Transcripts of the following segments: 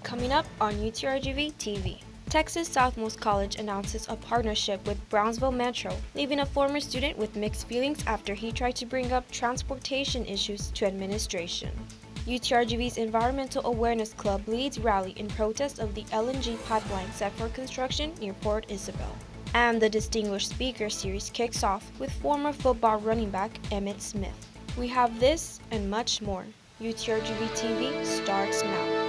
Coming up on UTRGV-TV. Texas Southmost College announces a partnership with Brownsville Metro, leaving a former student with mixed feelings after he tried to bring up transportation issues to administration. UTRGV's Environmental Awareness Club leads rally in protest of the LNG pipeline set for construction near Port Isabel. And the Distinguished Speaker Series kicks off with former football running back Emmitt Smith. We have this and much more. UTRGV-TV starts now.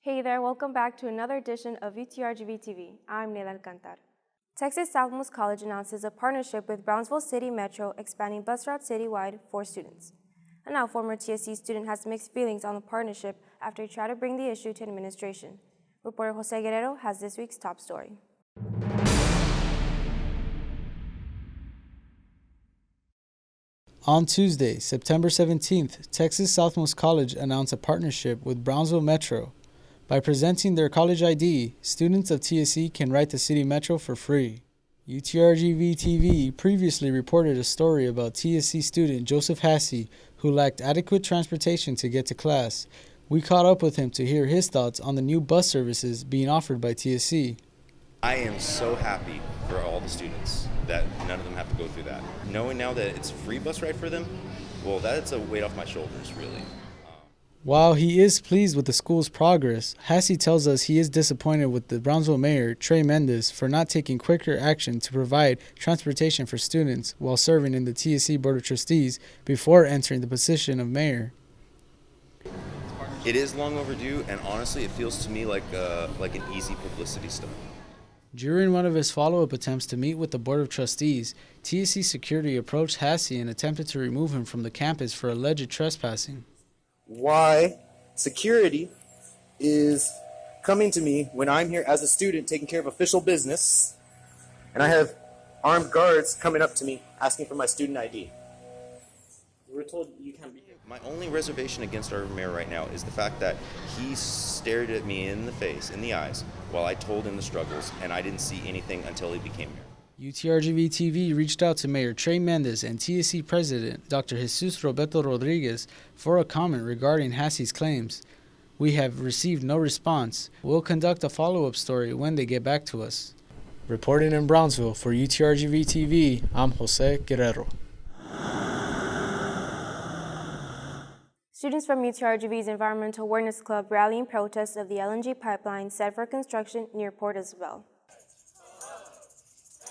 Hey there, welcome back to another edition of UTRGV-TV. I'm Neila Alcantar. Texas Southmost College announces a partnership with Brownsville City Metro, expanding bus routes citywide for students. And now, former TSC student has mixed feelings on the partnership after he tried to bring the issue to administration. Reporter Jose Guerrero has this week's top story. On Tuesday, September 17th, Texas Southmost College announced a partnership with Brownsville Metro. By presenting their college ID, students of TSC can ride the City Metro for free. UTRGV-TV previously reported a story about TSC student Joseph Hassey, who lacked adequate transportation to get to class. We caught up with him to hear his thoughts on the new bus services being offered by TSC. I am so happy for all the students that none of them have to go through that. Knowing now that it's a free bus ride for them, well, that's a weight off my shoulders, really. While he is pleased with the school's progress, Hassey tells us he is disappointed with the Brownsville Mayor, Trey Mendez, for not taking quicker action to provide transportation for students while serving in the TSC Board of Trustees before entering the position of mayor. It is long overdue, and honestly, it feels to me like an easy publicity stunt. During one of his follow-up attempts to meet with the Board of Trustees, TSC security approached Hassey and attempted to remove him from the campus for alleged trespassing. Why security is coming to me when I'm here as a student taking care of official business, and I have armed guards coming up to me asking for my student ID. We're told you can't be here. My only reservation against our mayor right now is the fact that he stared at me in the face, in the eyes, while I told him the struggles, and I didn't see anything until he became mayor. UTRGV-TV reached out to Mayor Trey Mendez and TSC President Dr. Jesus Roberto Rodriguez for a comment regarding Hassey's claims. We have received no response. We'll conduct a follow-up story when they get back to us. Reporting in Brownsville for UTRGV-TV, I'm Jose Guerrero. Students from UTRGV's Environmental Awareness Club rally in protest of the LNG pipeline set for construction near Port Isabel.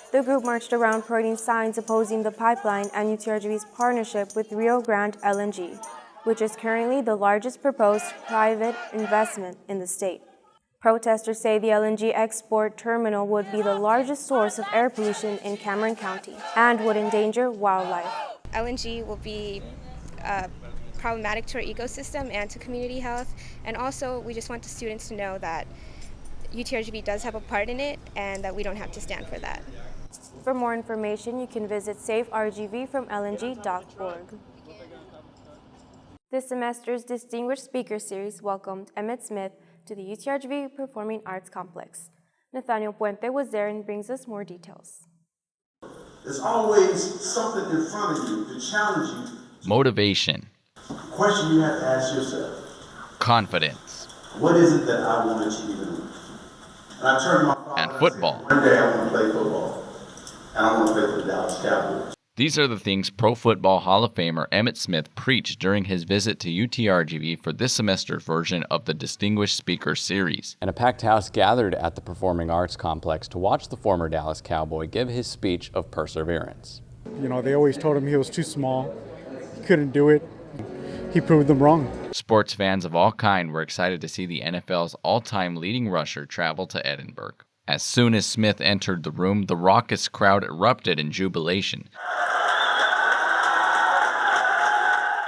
The group marched around parading signs opposing the pipeline and UTRGV's partnership with Rio Grande LNG, which is currently the largest proposed private investment in the state. Protesters say the LNG export terminal would be the largest source of air pollution in Cameron County and would endanger wildlife. LNG will be problematic to our ecosystem and to community health, and also we just want the students to know that UTRGV does have a part in it and that we don't have to stand for that. For more information, you can visit safergvfromlng.org. This semester's Distinguished Speaker Series welcomed Emmitt Smith to the UTRGV Performing Arts Complex. Nathaniel Puente was there and brings us more details. There's always something in front of you to challenge you. Motivation. The question you have to ask yourself. Confidence. What is it that I want to achieve in life? And I turned to my father And football. And said, one day I want to play football. And I want to play for the Dallas Cowboys. These are the things Pro Football Hall of Famer Emmitt Smith preached during his visit to UTRGV for this semester's version of the Distinguished Speaker Series. And a packed house gathered at the Performing Arts Complex to watch the former Dallas Cowboy give his speech of perseverance. You know, they always told him he was too small, he couldn't do it. He proved them wrong. Sports fans of all kind were excited to see the NFL's all-time leading rusher travel to Edinburgh. As soon as Smith entered the room, the raucous crowd erupted in jubilation.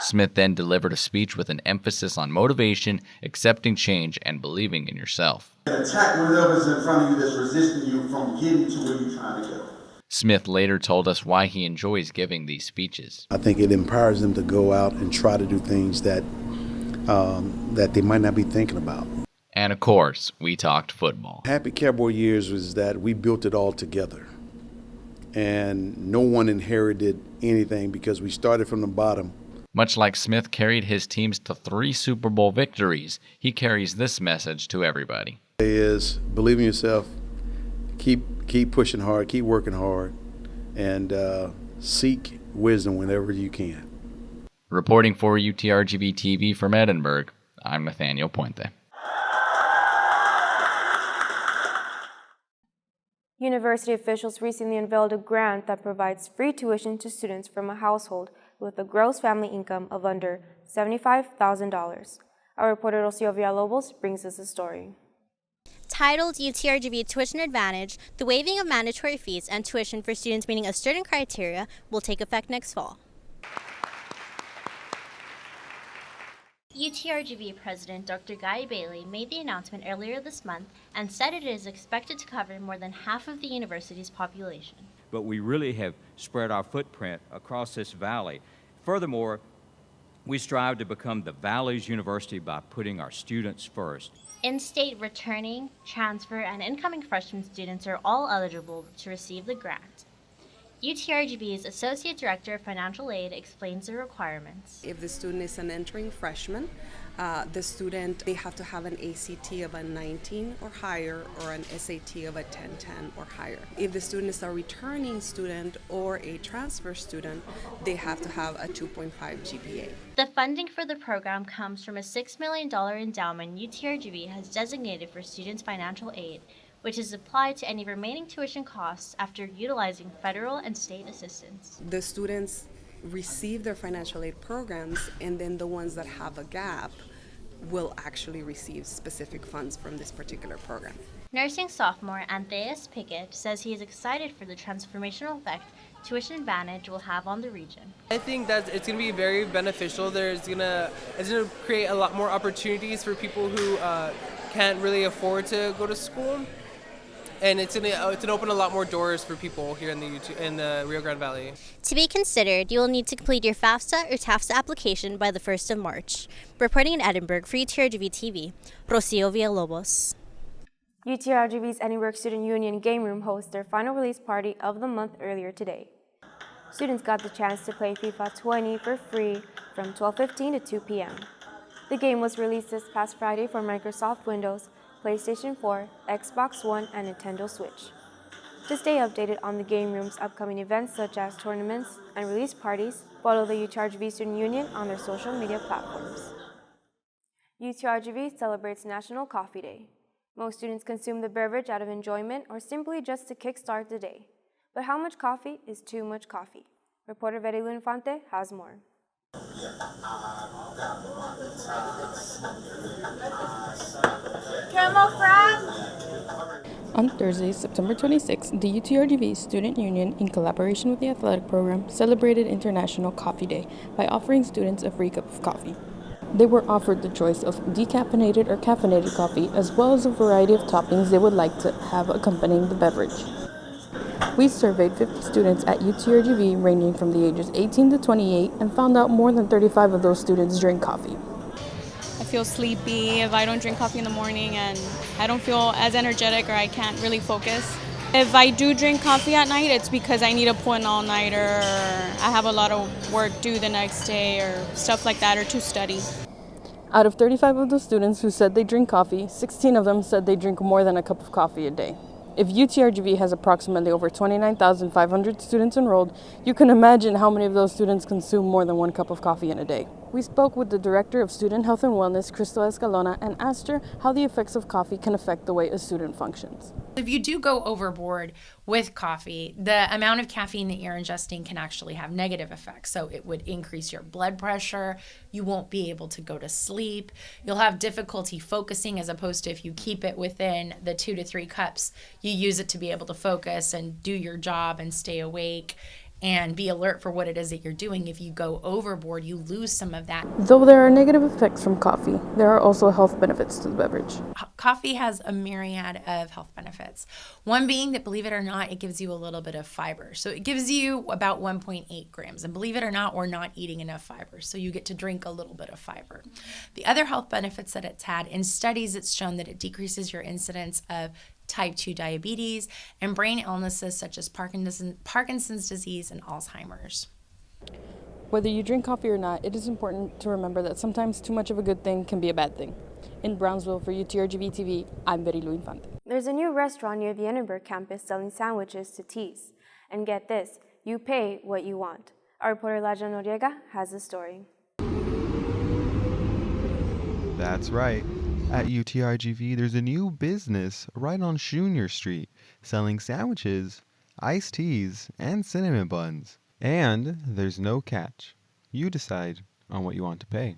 Smith then delivered a speech with an emphasis on motivation, accepting change, and believing in yourself. Attack whatever's in front of you that's resisting you from getting to where you're trying to go. Smith later told us why he enjoys giving these speeches. I think it empowers them to go out and try to do things that they might not be thinking about. And of course, we talked football. Happy Cowboy years was that we built it all together. And no one inherited anything because we started from the bottom. Much like Smith carried his teams to 3 Super Bowl victories, he carries this message to everybody. Is believe in yourself, keep pushing hard, keep working hard, and seek wisdom whenever you can. Reporting for UTRGV-TV from Edinburgh, I'm Nathaniel Puente. University officials recently unveiled a grant that provides free tuition to students from a household with a gross family income of under $75,000. Our reporter Rocio Villalobos brings us the story. Titled UTRGV Tuition Advantage, the waiving of mandatory fees and tuition for students meeting a certain criteria will take effect next fall. UTRGV President Dr. Guy Bailey made the announcement earlier this month and said it is expected to cover more than half of the university's population. But we really have spread our footprint across this valley. Furthermore, we strive to become the Valley's university by putting our students first. In-state returning, transfer, and incoming freshman students are all eligible to receive the grant. UTRGV's Associate Director of Financial Aid explains the requirements. If the student is an entering freshman, they have to have an ACT of a 19 or higher or an SAT of a 1010 or higher. If the student is a returning student or a transfer student, they have to have a 2.5 GPA. The funding for the program comes from a $6 million endowment UTRGV has designated for students' financial aid, which is applied to any remaining tuition costs after utilizing federal and state assistance. The students receive their financial aid programs, and then the ones that have a gap will actually receive specific funds from this particular program. Nursing sophomore ANTHEUS PICKETT says he is excited for the transformational effect Tuition Advantage will have on the region. I think that it's going to be very beneficial. It's going to create a lot more opportunities for people who can't really afford to go to school. And it's gonna open a lot more doors for people here in the Rio Grande Valley. To be considered, you will need to complete your FAFSA or TAFSA application by the 1st of March. Reporting in Edinburgh for UTRGV-TV, Rocio Villalobos. UTRGV's Edinburgh Student Union Game Room hosts their final release party of the month earlier today. Students got the chance to play FIFA 20 for free from 12:15 to 2 p.m. The game was released this past Friday for Microsoft Windows, PlayStation 4, Xbox One, and Nintendo Switch. To stay updated on the Game Room's upcoming events such as tournaments and release parties, follow the UTRGV Student Union on their social media platforms. UTRGV celebrates National Coffee Day. Most students consume the beverage out of enjoyment or simply just to kickstart the day. But how much coffee is too much coffee? Reporter Verilu Infante has more. Caramel frap! On Thursday, September 26, the UTRGV Student Union, in collaboration with the athletic program, celebrated International Coffee Day by offering students a free cup of coffee. They were offered the choice of decaffeinated or caffeinated coffee, as well as a variety of toppings they would like to have accompanying the beverage. We surveyed 50 students at UTRGV ranging from the ages 18 to 28 and found out more than 35 of those students drink coffee. I feel sleepy if I don't drink coffee in the morning, and I don't feel as energetic, or I can't really focus. If I do drink coffee at night, it's because I need to pull an all-nighter, or I have a lot of work due the next day or stuff like that, or to study. Out of 35 of those students who said they drink coffee, 16 of them said they drink more than a cup of coffee a day. If UTRGV has approximately over 29,500 students enrolled, you can imagine how many of those students consume more than 1 cup of coffee in a day. We spoke with the Director of Student Health and Wellness, Crystal Escalona, and asked her how the effects of coffee can affect the way a student functions. If you do go overboard with coffee, the amount of caffeine that you're ingesting can actually have negative effects. So it would increase your blood pressure. You won't be able to go to sleep. You'll have difficulty focusing, as opposed to if you keep it within the 2 to 3 cups, you use it to be able to focus and do your job and stay awake. and be alert for what it is that you're doing. If you go overboard, you lose some of that. Though there are negative effects from coffee, there are also health benefits to the beverage. Coffee has a myriad of health benefits. One being that, believe it or not, it gives you a little bit of fiber. So it gives you about 1.8 grams. And believe it or not, we're not eating enough fiber. So you get to drink a little bit of fiber. The other health benefits that it's had, in studies, it's shown that it decreases your incidence of type 2 diabetes and brain illnesses such as Parkinson's disease and Alzheimer's. Whether you drink coffee or not, it is important to remember that sometimes too much of a good thing can be a bad thing. In Brownsville for UTRGV-TV, I'm Verilu Infante. There's a new restaurant near the Edinburgh campus selling sandwiches to teas. And get this, you pay what you want. Our reporter Laja Noriega has the story. That's right. At UTRGV, there's a new business right on Junior Street selling sandwiches, iced teas, and cinnamon buns. And there's no catch. You decide on what you want to pay.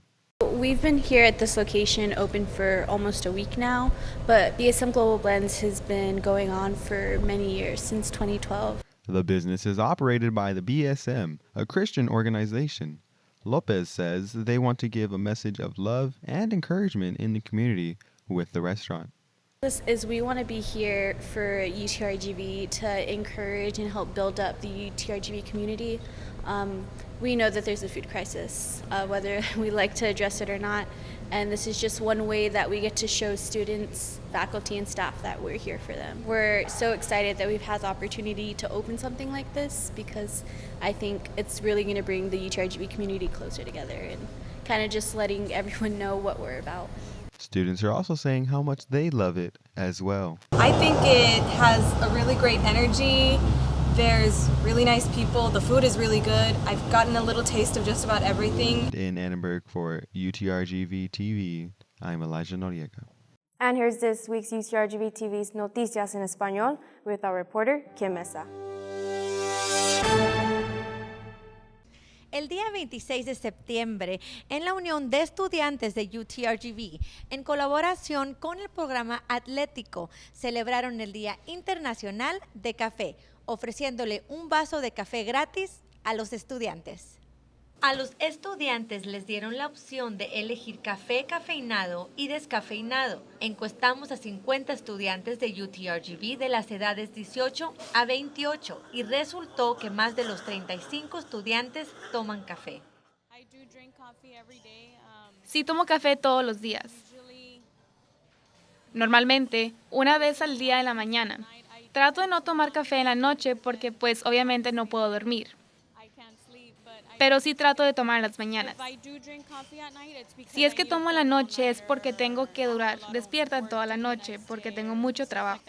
We've been here at this location open for almost a week now, but BSM Global Blends has been going on for many years, since 2012. The business is operated by the BSM, a Christian organization. LOPEZ says they want to give a message of love and encouragement in the community with the restaurant. This is we want to be here for UTRGV to encourage and help build up the UTRGV community. We know that there's a food crisis, whether we like to address it or not, and this is just one way that we get to show students, faculty, and staff that we're here for them. We're so excited that we've had the opportunity to open something like this because I think it's really going to bring the UTRGV community closer together and kind of just letting everyone know what we're about. Students are also saying how much they love it as well. I think it has a really great energy. There's really nice people. The food is really good. I've gotten a little taste of just about everything. In Edinburgh for UTRGV-TV, I'm Elijah Noriega. And here's this week's UTRGV-TV's Noticias en Español with our reporter, Kim Mesa. El día 26 de septiembre, en la Unión de Estudiantes de UTRGV, en colaboración con el programa atlético, celebraron el Día Internacional de Café, ofreciéndole un vaso de café gratis a los estudiantes. A los estudiantes les dieron la opción de elegir café cafeinado y descafeinado. Encuestamos a 50 estudiantes de UTRGV de las edades 18 a 28 y resultó que más de los 35 estudiantes toman café. Sí, tomo café todos los días. Normalmente, una vez al día en la mañana. Trato de no tomar café en la noche porque pues obviamente no puedo dormir. Pero sí trato de tomar en las mañanas. Si es que tomo en la noche es porque tengo que durar despierta toda la noche porque tengo mucho trabajo.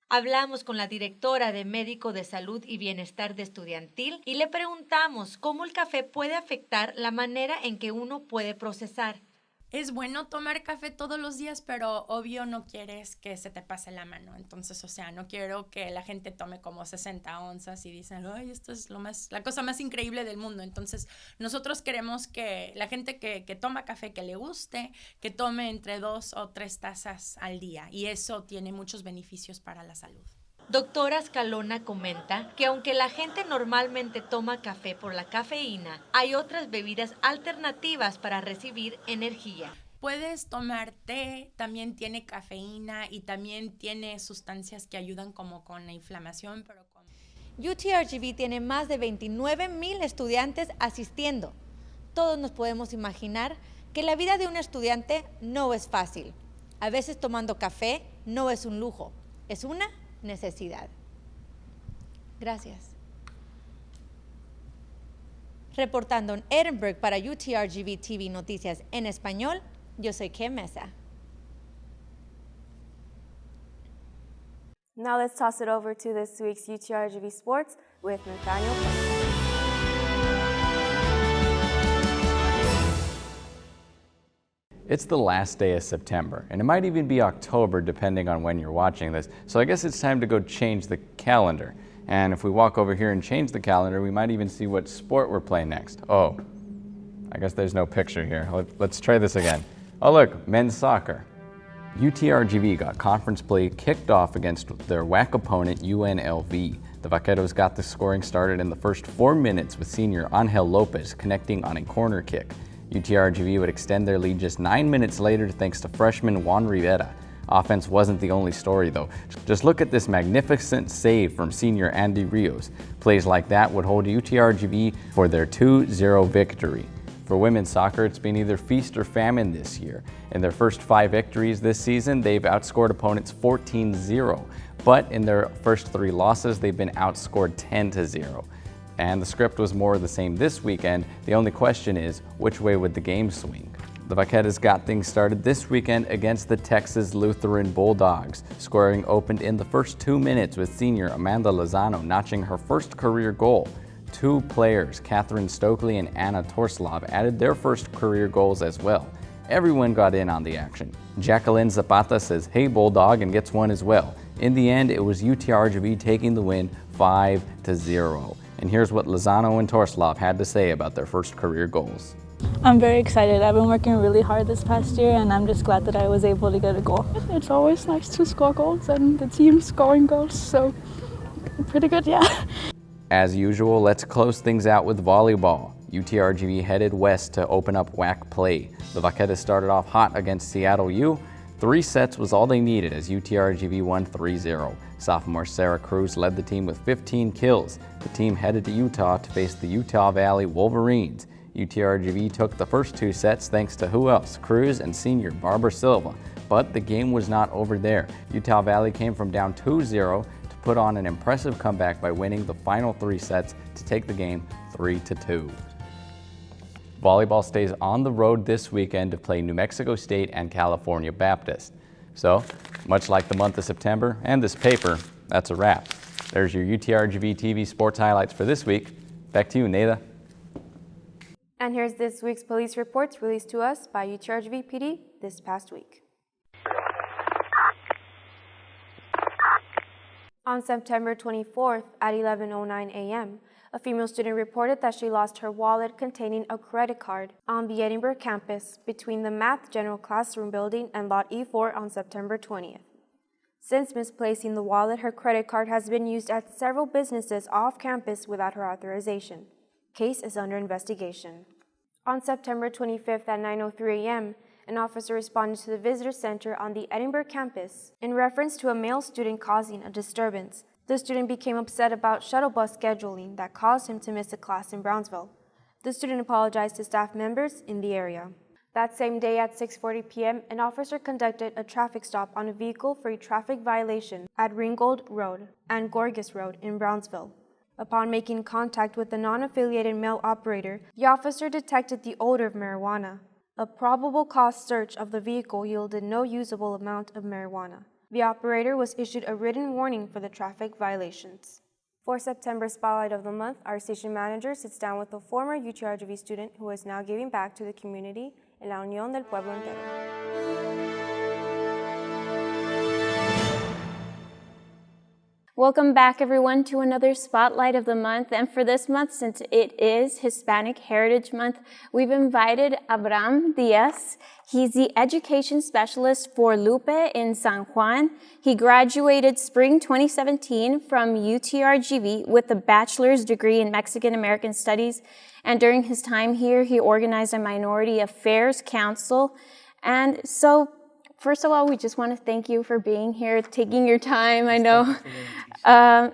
Hablamos con la directora de Médico de Salud y Bienestar de Estudiantil y le preguntamos cómo el café puede afectar la manera en que uno puede procesar. Es bueno tomar café todos los días, pero obvio no quieres que se te pase la mano. Entonces, o sea, no quiero que la gente tome como 60 onzas y dicen, ay, esto es la cosa más increíble del mundo. Entonces, nosotros queremos que la gente que toma café, que le guste, que tome entre 2 o 3 tazas al día. Y eso tiene muchos beneficios para la salud. Doctora Escalona comenta que aunque la gente normalmente toma café por la cafeína, hay otras bebidas alternativas para recibir energía. Puedes tomar té, también tiene cafeína y también tiene sustancias que ayudan como con la inflamación. UTRGV tiene más de 29,000 estudiantes asistiendo. Todos nos podemos imaginar que la vida de un estudiante no es fácil. A veces tomando café no es un lujo, es una necesidad. Gracias. Reportando en Edinburgh para UTRGV-TV Noticias en Español, yo soy Kim Mesa. Now let's toss it over to this week's UTRGV Sports with Nathaniel. It's the last day of September, and it might even be October depending on when you're watching this, so I guess it's time to go change the calendar. And if we walk over here and change the calendar, we might even see what sport we're playing next. Oh, I guess there's no picture here. Let's try this again. Oh look, men's soccer. UTRGV got conference play kicked off against their WAC opponent UNLV. The Vaqueros got the scoring started in the first 4 minutes with senior Angel Lopez connecting on a corner kick. UTRGV would extend their lead just 9 minutes later thanks to freshman Juan Rivera. Offense wasn't the only story though. Just look at this magnificent save from senior Andy Rios. Plays like that would hold UTRGV for their 2-0 victory. For women's soccer, it's been either feast or famine this year. In their first 5 victories this season, they've outscored opponents 14-0. But in their first 3 losses, they've been outscored 10-0. And the script was more of the same this weekend. The only question is, which way would the game swing? The Vaqueros got things started this weekend against the Texas Lutheran Bulldogs. Scoring opened in the first 2 minutes with senior Amanda Lozano notching her first career goal. 2 players, Catherine Stokely and Anna Torslav, added their first career goals as well. Everyone got in on the action. Jacqueline Zapata says, "Hey Bulldog," and gets one as well. In the end, it was UTRGV taking the win 5-0. And here's what Lozano and Torslav had to say about their first career goals. I'm very excited. I've been working really hard this past year and I'm just glad that I was able to get a goal. It's always nice to score goals and the team's scoring goals, so pretty good, yeah. As usual, let's close things out with volleyball. UTRGV headed west to open up WAC play. The Vaqueros started off hot against Seattle U. 3 sets was all they needed as UTRGV won 3-0. Sophomore Sarah Cruz led the team with 15 kills. The team headed to Utah to face the Utah Valley Wolverines. UTRGV took the first 2 sets thanks to who else? Cruz and senior Barbara Silva. But the game was not over there. Utah Valley came from down 2-0 to put on an impressive comeback by winning the final 3 sets to take the game 3-2. Volleyball stays on the road this weekend to play New Mexico State and California Baptist. So, much like the month of September and this paper, that's a wrap. There's your UTRGV-TV sports highlights for this week. Back to you, Neda. And here's this week's police reports released to us by UTRGV PD this past week. On September 24th at 11:09 a.m., a female student reported that she lost her wallet containing a credit card on the Edinburgh campus between the Math General Classroom building and Lot E4 on September 20th. Since misplacing the wallet, her credit card has been used at several businesses off campus without her authorization. Case is under investigation. On September 25th at 9:03 a.m., an officer responded to the visitor center on the Edinburgh campus in reference to a male student causing a disturbance. The student became upset about shuttle bus scheduling that caused him to miss a class in Brownsville. The student apologized to staff members in the area. That same day at 6:40 p.m., an officer conducted a traffic stop on a vehicle for a traffic violation at Ringgold Road and Gorgas Road in Brownsville. Upon making contact with the non-affiliated male operator, the officer detected the odor of marijuana. A probable cause search of the vehicle yielded no usable amount of marijuana. The operator was issued a written warning for the traffic violations. For September Spotlight of the Month, our station manager sits down with a former UTRGV student who is now giving back to the community en la Unión del Pueblo Entero. Welcome back, everyone, to another Spotlight of the Month. And for this month, since it is Hispanic Heritage Month, we've invited Abraham Diaz. He's the education specialist for Lupe in San Juan. He graduated spring 2017 from UTRGV with a bachelor's degree in Mexican American Studies. And during his time here, he organized a Minority Affairs Council. And so, first of all, we just want to thank you for being here, taking your time, I know.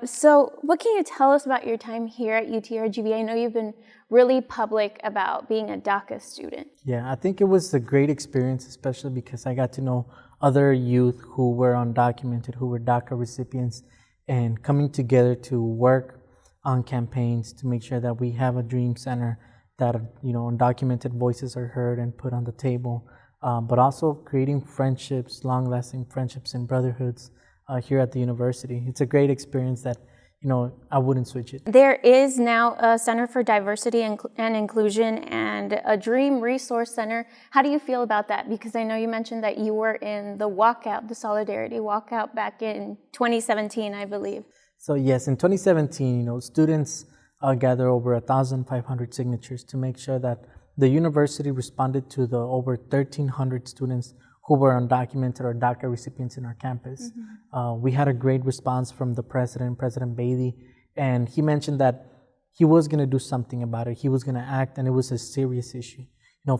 So what can you tell us about your time here at UTRGV? I know you've been really public about being a DACA student. Yeah, I think it was a great experience, especially because I got to know other youth who were undocumented, who were DACA recipients, and coming together to work on campaigns to make sure that we have a dream center, that undocumented voices are heard and put on the table. But also creating friendships, long-lasting friendships and brotherhoods here at the university. It's a great experience that, I wouldn't switch it. There is now a Center for Diversity and Inclusion and a Dream Resource Center. How do you feel about that? Because I know you mentioned that you were in the walkout, the Solidarity walkout back in 2017, I believe. So yes, in 2017, students gathered over 1,500 signatures to make sure that the university responded to the over 1,300 students who were undocumented or DACA recipients in our campus. We had a great response from the president, President Bailey, and he mentioned that he was going to do something about it. He was going to act, and it was a serious issue.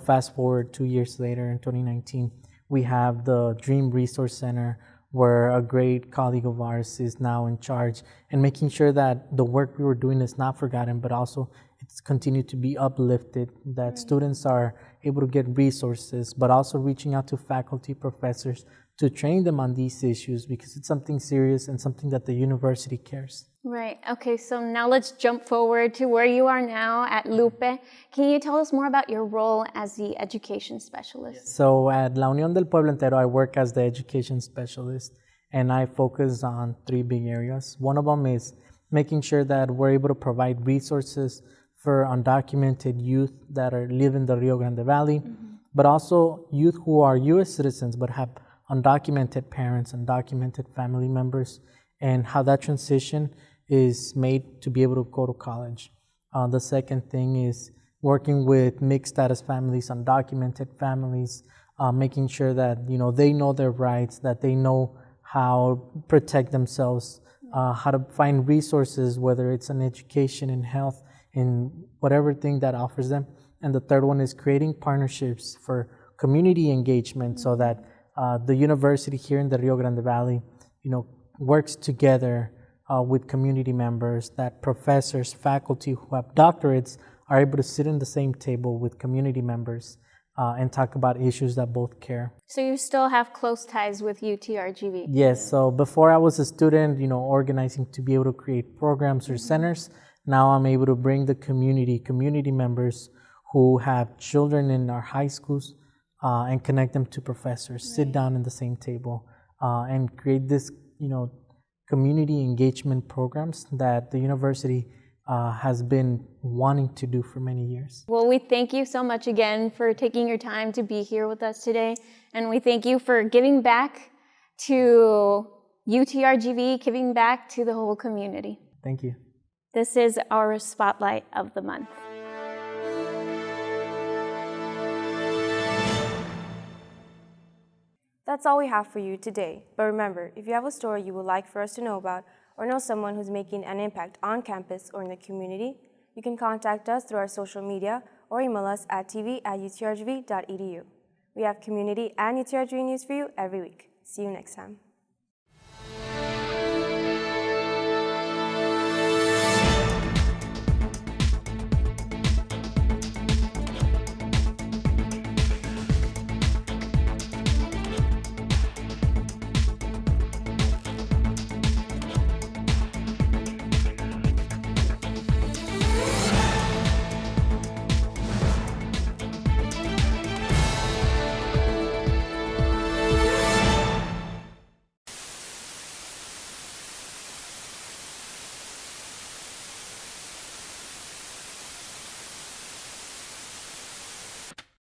Fast forward 2 years later in 2019, we have the Dream Resource Center, where a great colleague of ours is now in charge and making sure that the work we were doing is not forgotten, but also it's continued to be uplifted, that students are able to get resources, but also reaching out to faculty, professors to train them on these issues because it's something serious and something that the university cares. Right. Okay, so now let's jump forward to where you are now at LOPEZ. Can you tell us more about your role as the education specialist? So at La Unión del Pueblo Entero, I work as the education specialist, and I focus on 3 big areas. One of them is making sure that we're able to provide resources for undocumented youth that live in the Rio Grande Valley, but also youth who are U.S. citizens but have undocumented parents, undocumented family members, and how that transition is made to be able to go to college. The second thing is working with mixed status families, undocumented families, making sure that they know their rights, that they know how to protect themselves, how to find resources, whether it's in education, in health, in whatever thing that offers them. And the third one is creating partnerships for community engagement so that the university here in the Rio Grande Valley, works together with community members, that professors, faculty who have doctorates are able to sit in the same table with community members and talk about issues that both care. So you still have close ties with UTRGV? Yes, so before I was a student, organizing to be able to create programs or centers. Now I'm able to bring the community members who have children in our high schools and connect them to professors, sit down in the same table and create this, community engagement programs that the university has been wanting to do for many years. Well, we thank you so much again for taking your time to be here with us today. And we thank you for giving back to UTRGV, giving back to the whole community. Thank you. This is our Spotlight of the Month. That's all we have for you today. But remember, if you have a story you would like for us to know about or know someone who's making an impact on campus or in the community, you can contact us through our social media or email us at tv@utrgv.edu. We have community and UTRGV news for you every week. See you next time.